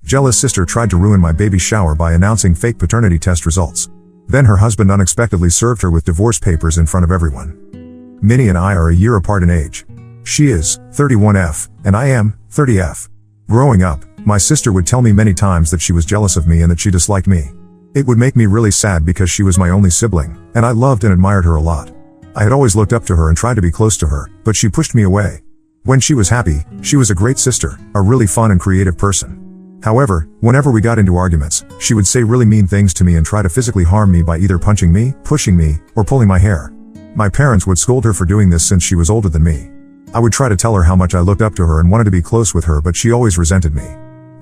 Jealous sister tried to ruin my baby shower by announcing fake paternity test results. Then her husband unexpectedly served her with divorce papers in front of everyone. Minnie and I are a year apart in age. She is 31F, and I am 30F. Growing up, my sister would tell me many times that she was jealous of me and that she disliked me. It would make me really sad because she was my only sibling, and I loved and admired her a lot. I had always looked up to her and tried to be close to her, but she pushed me away. When she was happy, she was a great sister, a really fun and creative person. However, whenever we got into arguments, she would say really mean things to me and try to physically harm me by either punching me, pushing me, or pulling my hair. My parents would scold her for doing this since she was older than me. I would try to tell her how much I looked up to her and wanted to be close with her, but she always resented me.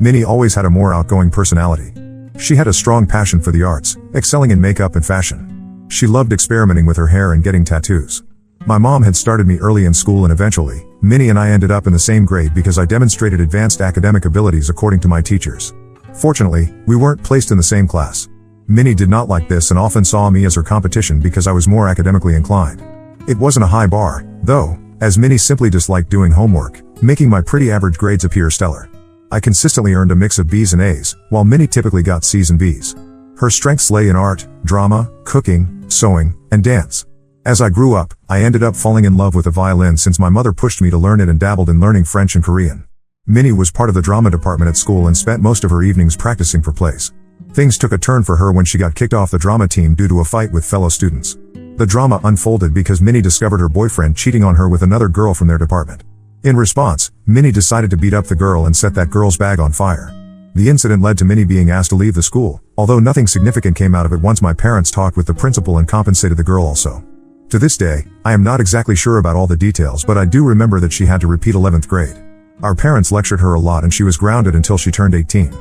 Minnie always had a more outgoing personality. She had a strong passion for the arts, excelling in makeup and fashion. She loved experimenting with her hair and getting tattoos. My mom had started me early in school, and eventually, Minnie and I ended up in the same grade because I demonstrated advanced academic abilities according to my teachers. Fortunately, we weren't placed in the same class. Minnie did not like this and often saw me as her competition because I was more academically inclined. It wasn't a high bar, though, as Minnie simply disliked doing homework, making my pretty average grades appear stellar. I consistently earned a mix of B's and A's, while Minnie typically got C's and B's. Her strengths lay in art, drama, cooking, sewing, and dance. As I grew up, I ended up falling in love with the violin since my mother pushed me to learn it and dabbled in learning French and Korean. Minnie was part of the drama department at school and spent most of her evenings practicing for plays. Things took a turn for her when she got kicked off the drama team due to a fight with fellow students. The drama unfolded because Minnie discovered her boyfriend cheating on her with another girl from their department. In response, Minnie decided to beat up the girl and set that girl's bag on fire. The incident led to Minnie being asked to leave the school, although nothing significant came out of it once my parents talked with the principal and compensated the girl also. To this day, I am not exactly sure about all the details, but I do remember that she had to repeat 11th grade. Our parents lectured her a lot and she was grounded until she turned 18.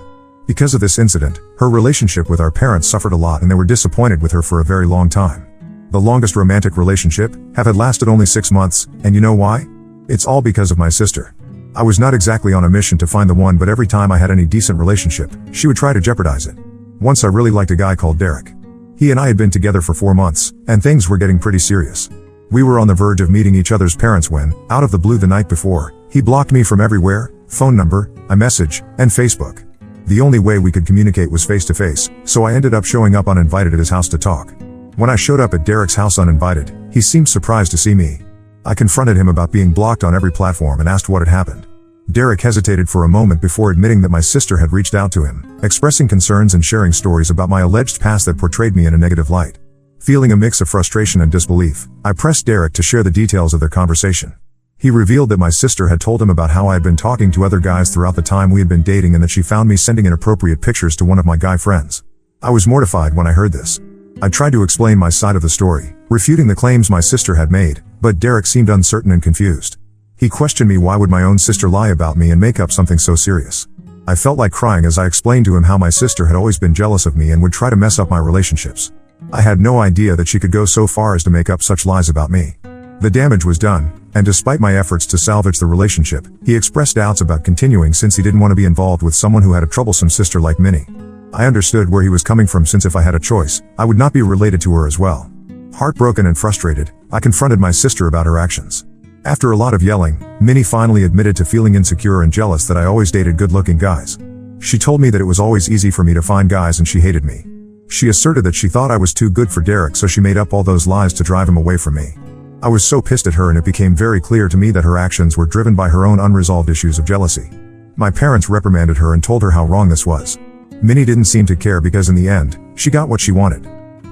Because of this incident, her relationship with our parents suffered a lot and they were disappointed with her for a very long time. The longest romantic relationship had lasted only 6 months, and you know why? It's all because of my sister. I was not exactly on a mission to find the one, but every time I had any decent relationship, she would try to jeopardize it. Once I really liked a guy called Derek. He and I had been together for 4 months, and things were getting pretty serious. We were on the verge of meeting each other's parents when, out of the blue the night before, he blocked me from everywhere: phone number, iMessage, and Facebook. The only way we could communicate was face to face, so I ended up showing up uninvited at his house to talk. When I showed up at Derek's house uninvited, he seemed surprised to see me. I confronted him about being blocked on every platform and asked what had happened. Derek hesitated for a moment before admitting that my sister had reached out to him, expressing concerns and sharing stories about my alleged past that portrayed me in a negative light. Feeling a mix of frustration and disbelief, I pressed Derek to share the details of their conversation. He revealed that my sister had told him about how I had been talking to other guys throughout the time we had been dating and that she found me sending inappropriate pictures to one of my guy friends. I was mortified when I heard this. I tried to explain my side of the story, refuting the claims my sister had made, but Derek seemed uncertain and confused. He questioned me why would my own sister lie about me and make up something so serious. I felt like crying as I explained to him how my sister had always been jealous of me and would try to mess up my relationships. I had no idea that she could go so far as to make up such lies about me. The damage was done, and despite my efforts to salvage the relationship, he expressed doubts about continuing since he didn't want to be involved with someone who had a troublesome sister like Minnie. I understood where he was coming from since if I had a choice, I would not be related to her as well. Heartbroken and frustrated, I confronted my sister about her actions. After a lot of yelling, Minnie finally admitted to feeling insecure and jealous that I always dated good-looking guys. She told me that it was always easy for me to find guys and she hated me. She asserted that she thought I was too good for Derek, so she made up all those lies to drive him away from me. I was so pissed at her and it became very clear to me that her actions were driven by her own unresolved issues of jealousy. My parents reprimanded her and told her how wrong this was. Minnie didn't seem to care because in the end, she got what she wanted.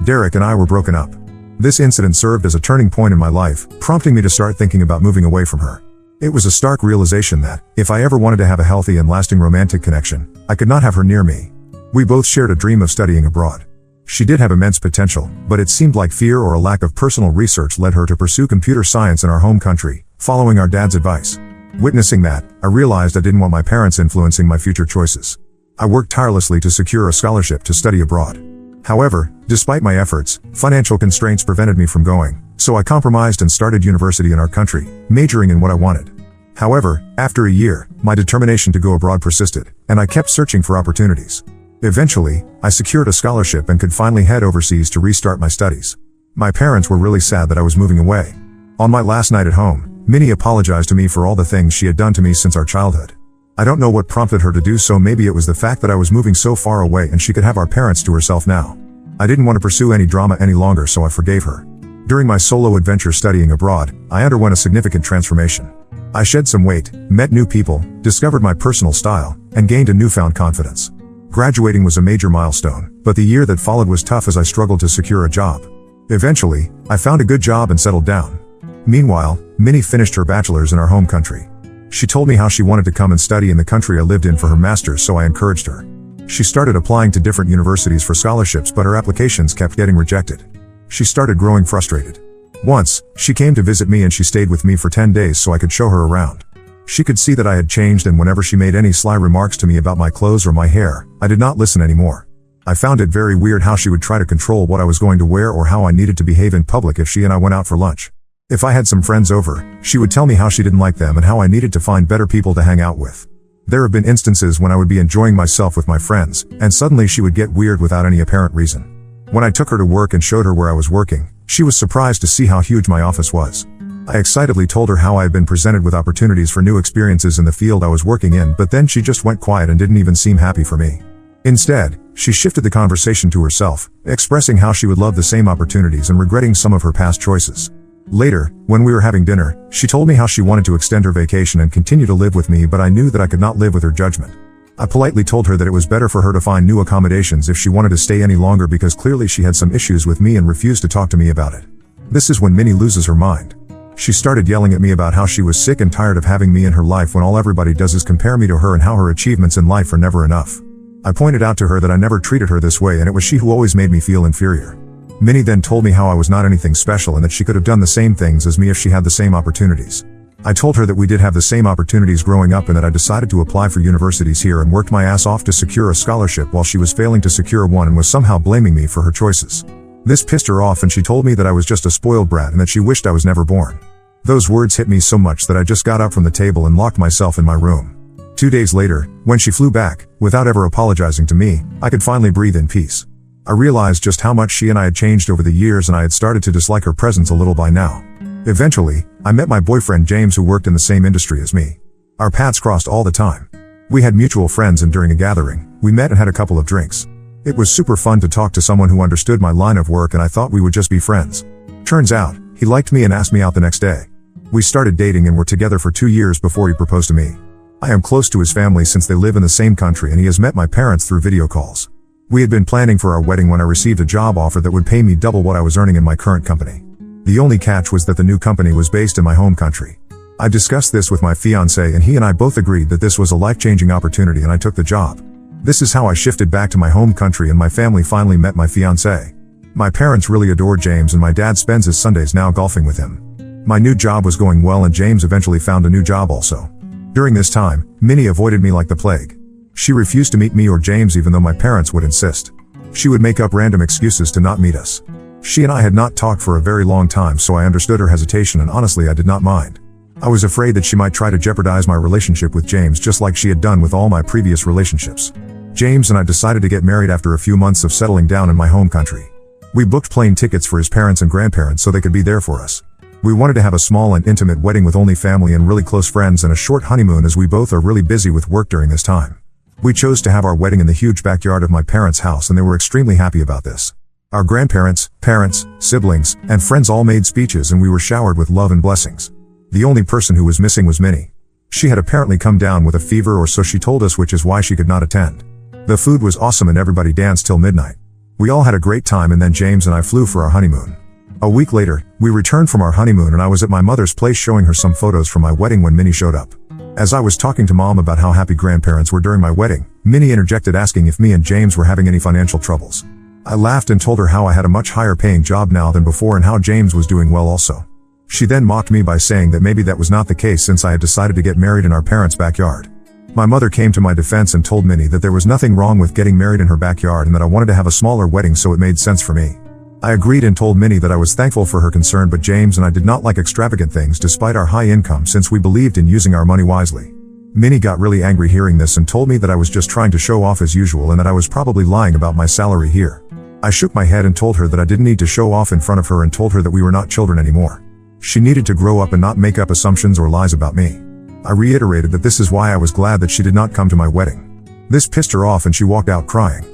Derek and I were broken up. This incident served as a turning point in my life, prompting me to start thinking about moving away from her. It was a stark realization that, if I ever wanted to have a healthy and lasting romantic connection, I could not have her near me. We both shared a dream of studying abroad. She did have immense potential, but it seemed like fear or a lack of personal research led her to pursue computer science in our home country, following our dad's advice. Witnessing that, I realized I didn't want my parents influencing my future choices. I worked tirelessly to secure a scholarship to study abroad. However, despite my efforts, financial constraints prevented me from going, so I compromised and started university in our country, majoring in what I wanted. However, after a year, my determination to go abroad persisted, and I kept searching for opportunities. Eventually, I secured a scholarship and could finally head overseas to restart my studies. My parents were really sad that I was moving away. On my last night at home, Minnie apologized to me for all the things she had done to me since our childhood. I don't know what prompted her to do so. Maybe it was the fact that I was moving so far away and she could have our parents to herself now. I didn't want to pursue any drama any longer, so I forgave her. During my solo adventure studying abroad, I underwent a significant transformation. I shed some weight, met new people, discovered my personal style, and gained a newfound confidence. Graduating was a major milestone, but the year that followed was tough as I struggled to secure a job. Eventually, I found a good job and settled down. Meanwhile, Minnie finished her bachelor's in our home country. She told me how she wanted to come and study in the country I lived in for her master's, so I encouraged her. She started applying to different universities for scholarships, but her applications kept getting rejected. She started growing frustrated. Once, she came to visit me and she stayed with me for 10 days so I could show her around. She could see that I had changed, and whenever she made any sly remarks to me about my clothes or my hair, I did not listen anymore. I found it very weird how she would try to control what I was going to wear or how I needed to behave in public if she and I went out for lunch. If I had some friends over, she would tell me how she didn't like them and how I needed to find better people to hang out with. There have been instances when I would be enjoying myself with my friends, and suddenly she would get weird without any apparent reason. When I took her to work and showed her where I was working, she was surprised to see how huge my office was. I excitedly told her how I had been presented with opportunities for new experiences in the field I was working in, but then she just went quiet and didn't even seem happy for me. Instead, she shifted the conversation to herself, expressing how she would love the same opportunities and regretting some of her past choices. Later, when we were having dinner, she told me how she wanted to extend her vacation and continue to live with me, but I knew that I could not live with her judgment. I politely told her that it was better for her to find new accommodations if she wanted to stay any longer, because clearly she had some issues with me and refused to talk to me about it. This is when Minnie loses her mind. She started yelling at me about how she was sick and tired of having me in her life when all everybody does is compare me to her and how her achievements in life are never enough. I pointed out to her that I never treated her this way and it was she who always made me feel inferior. Minnie then told me how I was not anything special and that she could have done the same things as me if she had the same opportunities. I told her that we did have the same opportunities growing up and that I decided to apply for universities here and worked my ass off to secure a scholarship while she was failing to secure one and was somehow blaming me for her choices. This pissed her off and she told me that I was just a spoiled brat and that she wished I was never born. Those words hit me so much that I just got up from the table and locked myself in my room. 2 days later, when she flew back, without ever apologizing to me, I could finally breathe in peace. I realized just how much she and I had changed over the years, and I had started to dislike her presence a little by now. Eventually, I met my boyfriend James, who worked in the same industry as me. Our paths crossed all the time. We had mutual friends, and during a gathering, we met and had a couple of drinks. It was super fun to talk to someone who understood my line of work, and I thought we would just be friends. Turns out, he liked me and asked me out the next day. We started dating and were together for 2 years before he proposed to me. I am close to his family since they live in the same country, and he has met my parents through video calls. We had been planning for our wedding when I received a job offer that would pay me double what I was earning in my current company. The only catch was that the new company was based in my home country. I discussed this with my fiancé, and he and I both agreed that this was a life-changing opportunity, and I took the job. This is how I shifted back to my home country and my family finally met my fiancé. My parents really adore James, and my dad spends his Sundays now golfing with him. My new job was going well, and James eventually found a new job also. During this time, Minnie avoided me like the plague. She refused to meet me or James even though my parents would insist. She would make up random excuses to not meet us. She and I had not talked for a very long time, so I understood her hesitation, and honestly I did not mind. I was afraid that she might try to jeopardize my relationship with James just like she had done with all my previous relationships. James and I decided to get married after a few months of settling down in my home country. We booked plane tickets for his parents and grandparents so they could be there for us. We wanted to have a small and intimate wedding with only family and really close friends, and a short honeymoon as we both are really busy with work during this time. We chose to have our wedding in the huge backyard of my parents' house, and they were extremely happy about this. Our grandparents, parents, siblings, and friends all made speeches, and we were showered with love and blessings. The only person who was missing was Minnie. She had apparently come down with a fever, or so she told us, which is why she could not attend. The food was awesome and everybody danced till midnight. We all had a great time, and then James and I flew for our honeymoon. A week later, we returned from our honeymoon, and I was at my mother's place showing her some photos from my wedding when Minnie showed up. As I was talking to Mom about how happy grandparents were during my wedding, Minnie interjected asking if me and James were having any financial troubles. I laughed and told her how I had a much higher paying job now than before and how James was doing well also. She then mocked me by saying that maybe that was not the case since I had decided to get married in our parents' backyard. My mother came to my defense and told Minnie that there was nothing wrong with getting married in her backyard and that I wanted to have a smaller wedding, so it made sense for me. I agreed and told Minnie that I was thankful for her concern, but James and I did not like extravagant things despite our high income, since we believed in using our money wisely. Minnie got really angry hearing this and told me that I was just trying to show off as usual and that I was probably lying about my salary here. I shook my head and told her that I didn't need to show off in front of her and told her that we were not children anymore. She needed to grow up and not make up assumptions or lies about me. I reiterated that this is why I was glad that she did not come to my wedding. This pissed her off and she walked out crying.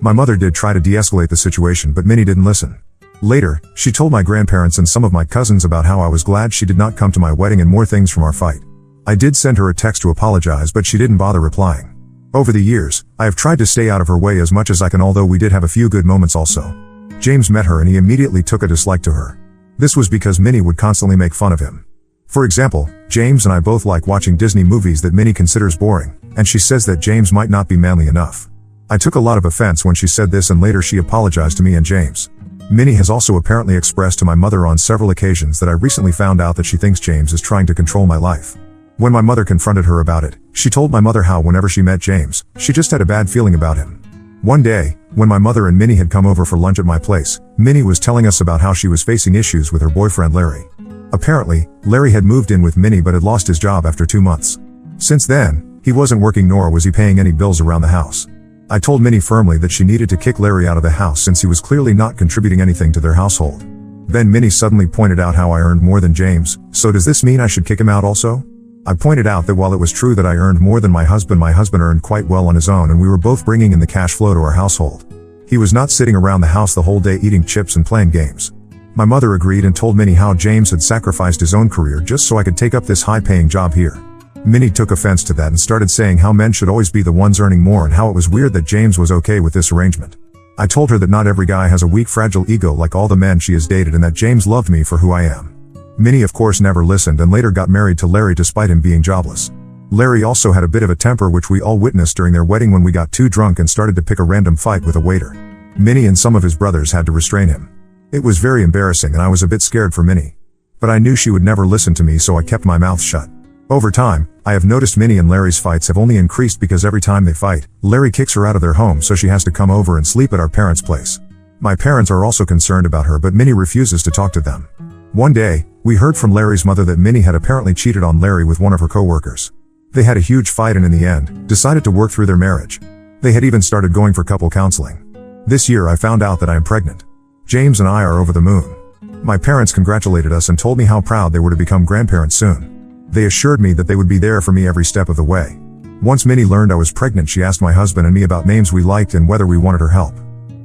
My mother did try to de-escalate the situation, but Minnie didn't listen. Later, she told my grandparents and some of my cousins about how I was glad she did not come to my wedding and more things from our fight. I did send her a text to apologize, but she didn't bother replying. Over the years, I have tried to stay out of her way as much as I can, although we did have a few good moments also. James met her and he immediately took a dislike to her. This was because Minnie would constantly make fun of him. For example, James and I both like watching Disney movies that Minnie considers boring, and she says that James might not be manly enough. I took a lot of offense when she said this, and later she apologized to me and James. Minnie has also apparently expressed to my mother on several occasions that I recently found out that she thinks James is trying to control my life. When my mother confronted her about it, she told my mother how whenever she met James, she just had a bad feeling about him. One day, when my mother and Minnie had come over for lunch at my place, Minnie was telling us about how she was facing issues with her boyfriend Larry. Apparently, Larry had moved in with Minnie but had lost his job after 2 months. Since then, he wasn't working nor was he paying any bills around the house. I told Minnie firmly that she needed to kick Larry out of the house since he was clearly not contributing anything to their household. Then Minnie suddenly pointed out how I earned more than James, so does this mean I should kick him out also? I pointed out that while it was true that I earned more than my husband earned quite well on his own and we were both bringing in the cash flow to our household. He was not sitting around the house the whole day eating chips and playing games. My mother agreed and told Minnie how James had sacrificed his own career just so I could take up this high-paying job here. Minnie took offense to that and started saying how men should always be the ones earning more and how it was weird that James was okay with this arrangement. I told her that not every guy has a weak, fragile ego like all the men she has dated and that James loved me for who I am. Minnie of course never listened and later got married to Larry despite him being jobless. Larry also had a bit of a temper, which we all witnessed during their wedding when we got too drunk and started to pick a random fight with a waiter. Minnie and some of his brothers had to restrain him. It was very embarrassing and I was a bit scared for Minnie. But I knew she would never listen to me, so I kept my mouth shut. Over time, I have noticed Minnie and Larry's fights have only increased because every time they fight, Larry kicks her out of their home so she has to come over and sleep at our parents' place. My parents are also concerned about her, but Minnie refuses to talk to them. One day, we heard from Larry's mother that Minnie had apparently cheated on Larry with one of her co-workers. They had a huge fight and in the end, decided to work through their marriage. They had even started going for couple counseling. This year I found out that I am pregnant. James and I are over the moon. My parents congratulated us and told me how proud they were to become grandparents soon. They assured me that they would be there for me every step of the way. Once Minnie learned I was pregnant, she asked my husband and me about names we liked and whether we wanted her help.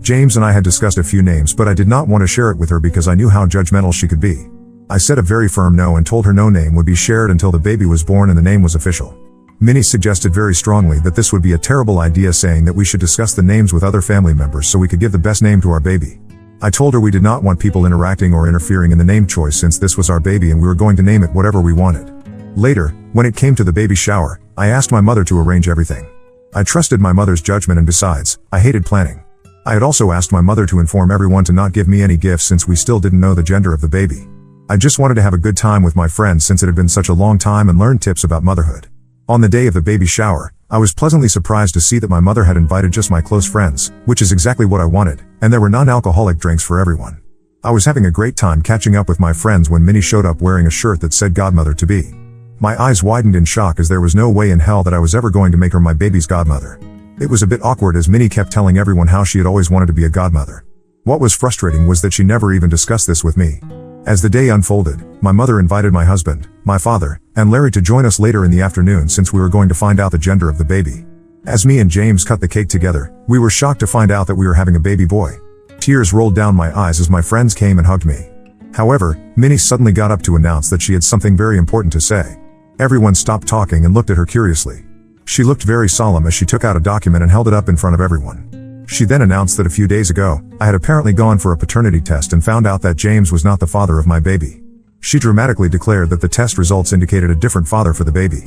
James and I had discussed a few names, but I did not want to share it with her because I knew how judgmental she could be. I said a very firm no and told her no name would be shared until the baby was born and the name was official. Minnie suggested very strongly that this would be a terrible idea, saying that we should discuss the names with other family members so we could give the best name to our baby. I told her we did not want people interacting or interfering in the name choice since this was our baby and we were going to name it whatever we wanted. Later, when it came to the baby shower, I asked my mother to arrange everything. I trusted my mother's judgment, and besides, I hated planning. I had also asked my mother to inform everyone to not give me any gifts since we still didn't know the gender of the baby. I just wanted to have a good time with my friends since it had been such a long time and learn tips about motherhood. On the day of the baby shower, I was pleasantly surprised to see that my mother had invited just my close friends, which is exactly what I wanted, and there were non-alcoholic drinks for everyone. I was having a great time catching up with my friends when Minnie showed up wearing a shirt that said godmother-to-be. My eyes widened in shock, as there was no way in hell that I was ever going to make her my baby's godmother. It was a bit awkward as Minnie kept telling everyone how she had always wanted to be a godmother. What was frustrating was that she never even discussed this with me. As the day unfolded, my mother invited my husband, my father, and Larry to join us later in the afternoon since we were going to find out the gender of the baby. As me and James cut the cake together, we were shocked to find out that we were having a baby boy. Tears rolled down my eyes as my friends came and hugged me. However, Minnie suddenly got up to announce that she had something very important to say. Everyone stopped talking and looked at her curiously. She looked very solemn as she took out a document and held it up in front of everyone. She then announced that a few days ago, I had apparently gone for a paternity test and found out that James was not the father of my baby. She dramatically declared that the test results indicated a different father for the baby.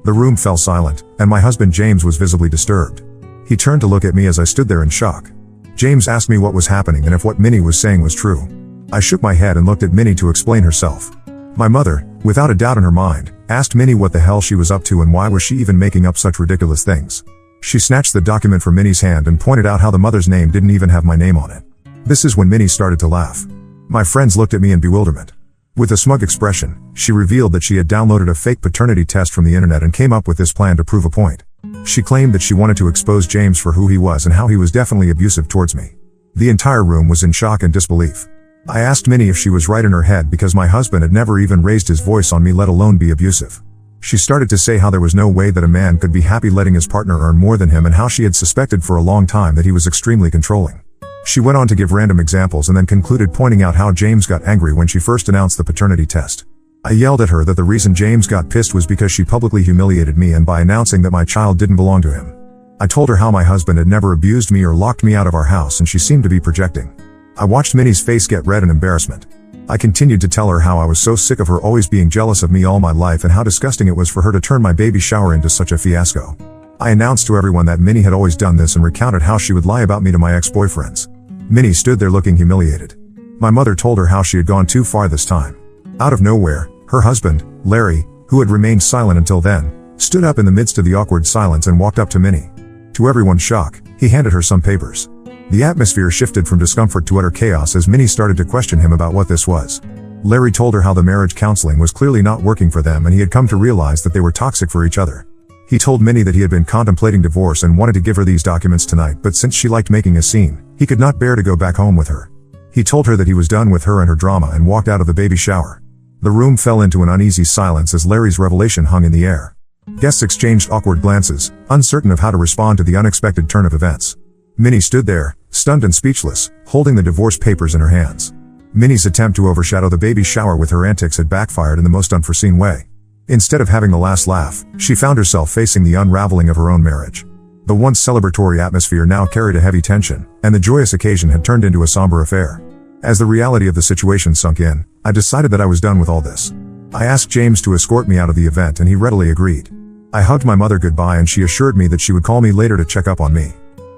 The room fell silent, and my husband James was visibly disturbed. He turned to look at me as I stood there in shock. James asked me what was happening and if what Minnie was saying was true. I shook my head and looked at Minnie to explain herself. My mother, without a doubt in her mind, asked Minnie what the hell she was up to and why was she even making up such ridiculous things. She snatched the document from Minnie's hand and pointed out how the mother's name didn't even have my name on it. This is when Minnie started to laugh. My friends looked at me in bewilderment. With a smug expression, she revealed that she had downloaded a fake paternity test from the internet and came up with this plan to prove a point. She claimed that she wanted to expose James for who he was and how he was definitely abusive towards me. The entire room was in shock and disbelief. I asked Minnie if she was right in her head because my husband had never even raised his voice on me, let alone be abusive. She started to say how there was no way that a man could be happy letting his partner earn more than him and how she had suspected for a long time that he was extremely controlling. She went on to give random examples and then concluded pointing out how James got angry when she first announced the paternity test. I yelled at her that the reason James got pissed was because she publicly humiliated me and by announcing that my child didn't belong to him. I told her how my husband had never abused me or locked me out of our house and she seemed to be projecting. I watched Minnie's face get red in embarrassment. I continued to tell her how I was so sick of her always being jealous of me all my life and how disgusting it was for her to turn my baby shower into such a fiasco. I announced to everyone that Minnie had always done this and recounted how she would lie about me to my ex-boyfriends. Minnie stood there looking humiliated. My mother told her how she had gone too far this time. Out of nowhere, her husband, Larry, who had remained silent until then, stood up in the midst of the awkward silence and walked up to Minnie. To everyone's shock, he handed her some papers. The atmosphere shifted from discomfort to utter chaos as Minnie started to question him about what this was. Larry told her how the marriage counseling was clearly not working for them and he had come to realize that they were toxic for each other. He told Minnie that he had been contemplating divorce and wanted to give her these documents tonight, but since she liked making a scene, he could not bear to go back home with her. He told her that he was done with her and her drama and walked out of the baby shower. The room fell into an uneasy silence as Larry's revelation hung in the air. Guests exchanged awkward glances, uncertain of how to respond to the unexpected turn of events. Minnie stood there, stunned and speechless, holding the divorce papers in her hands. Minnie's attempt to overshadow the baby shower with her antics had backfired in the most unforeseen way. Instead of having the last laugh, she found herself facing the unraveling of her own marriage. The once celebratory atmosphere now carried a heavy tension, and the joyous occasion had turned into a somber affair. As the reality of the situation sunk in, I decided that I was done with all this. I asked James to escort me out of the event and he readily agreed. I hugged my mother goodbye and she assured me that she would call me later to check up on me.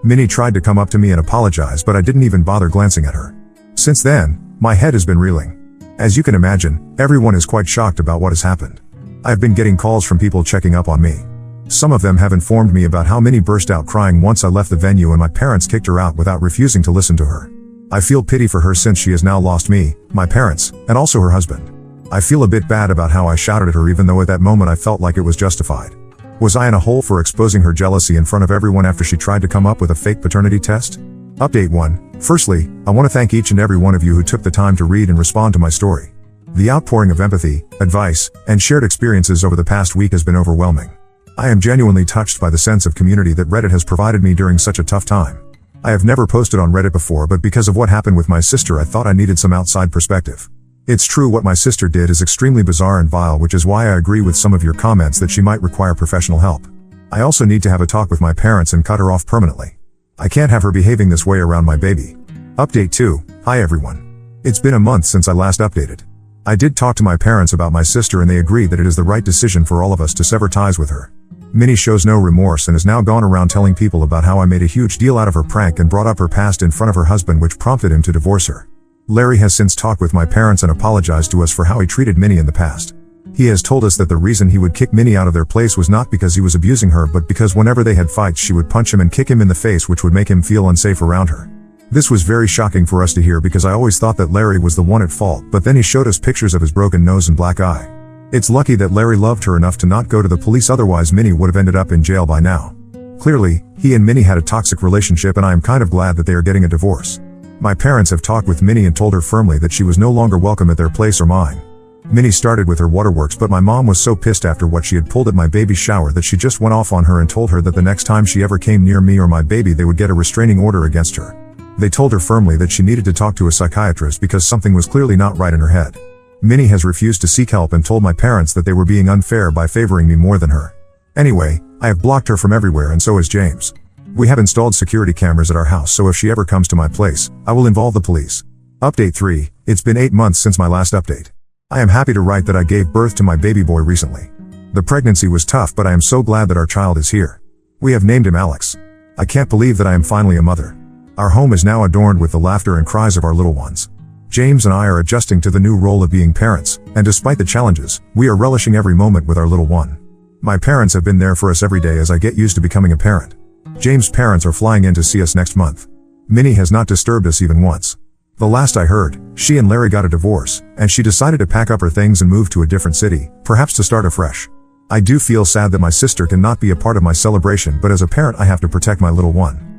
Minnie tried to come up to me and apologize, but I didn't even bother glancing at her. Since then, my head has been reeling. As you can imagine, everyone is quite shocked about what has happened. I've been getting calls from people checking up on me. Some of them have informed me about how Minnie burst out crying once I left the venue and my parents kicked her out without refusing to listen to her. I feel pity for her since she has now lost me, my parents, and also her husband. I feel a bit bad about how I shouted at her even though at that moment I felt like it was justified. Was I in a hole for exposing her jealousy in front of everyone after she tried to come up with a fake paternity test? Update 1. Firstly, I want to thank each and every one of you who took the time to read and respond to my story. The outpouring of empathy, advice, and shared experiences over the past week has been overwhelming. I am genuinely touched by the sense of community that Reddit has provided me during such a tough time. I have never posted on Reddit before, but because of what happened with my sister I thought I needed some outside perspective. It's true what my sister did is extremely bizarre and vile, which is why I agree with some of your comments that she might require professional help. I also need to have a talk with my parents and cut her off permanently. I can't have her behaving this way around my baby. Update 2. Hi everyone. It's been a month since I last updated. I did talk to my parents about my sister and they agreed that it is the right decision for all of us to sever ties with her. Minnie shows no remorse and has now gone around telling people about how I made a huge deal out of her prank and brought up her past in front of her husband, which prompted him to divorce her. Larry has since talked with my parents and apologized to us for how he treated Minnie in the past. He has told us that the reason he would kick Minnie out of their place was not because he was abusing her, but because whenever they had fights she would punch him and kick him in the face, which would make him feel unsafe around her. This was very shocking for us to hear because I always thought that Larry was the one at fault, but then he showed us pictures of his broken nose and black eye. It's lucky that Larry loved her enough to not go to the police, otherwise Minnie would have ended up in jail by now. Clearly, he and Minnie had a toxic relationship and I am kind of glad that they are getting a divorce. My parents have talked with Minnie and told her firmly that she was no longer welcome at their place or mine. Minnie started with her waterworks, but my mom was so pissed after what she had pulled at my baby's shower that she just went off on her and told her that the next time she ever came near me or my baby they would get a restraining order against her. They told her firmly that she needed to talk to a psychiatrist because something was clearly not right in her head. Minnie has refused to seek help and told my parents that they were being unfair by favoring me more than her. Anyway, I have blocked her from everywhere and so has James. We have installed security cameras at our house, so if she ever comes to my place, I will involve the police. Update 3. It's been 8 months since my last update. I am happy to write that I gave birth to my baby boy recently. The pregnancy was tough, but I am so glad that our child is here. We have named him Alex. I can't believe that I am finally a mother. Our home is now adorned with the laughter and cries of our little ones. James and I are adjusting to the new role of being parents, and despite the challenges, we are relishing every moment with our little one. My parents have been there for us every day as I get used to becoming a parent. James' parents are flying in to see us next month. Minnie has not disturbed us even once. The last I heard, she and Larry got a divorce, and she decided to pack up her things and move to a different city, perhaps to start afresh. I do feel sad that my sister cannot be a part of my celebration, but as a parent I have to protect my little one.